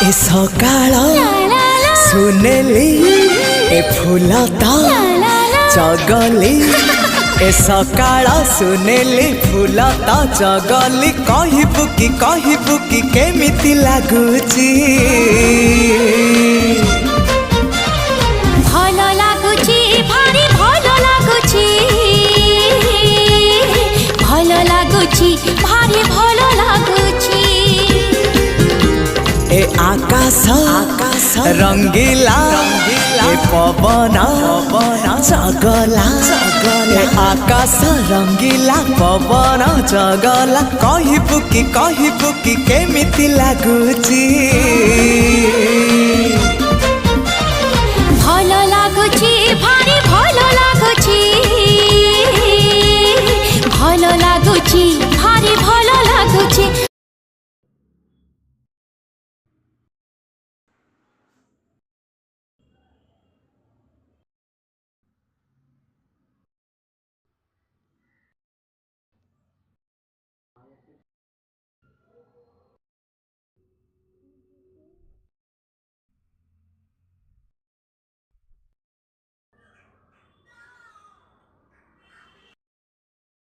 ए सकाळ सुनेली ए फूलता चगली ए सकाळ सुनेली फूलता चगली कहबू कि केमिति लागुची भल लागुची भारी भल लागुची भल लागुची भारी भल लागुची ए आकाश रंगीला ए पवन जगला ए आकाश रंगीला पवन जगला कहबू कि केमिति लागुची भल लागुची।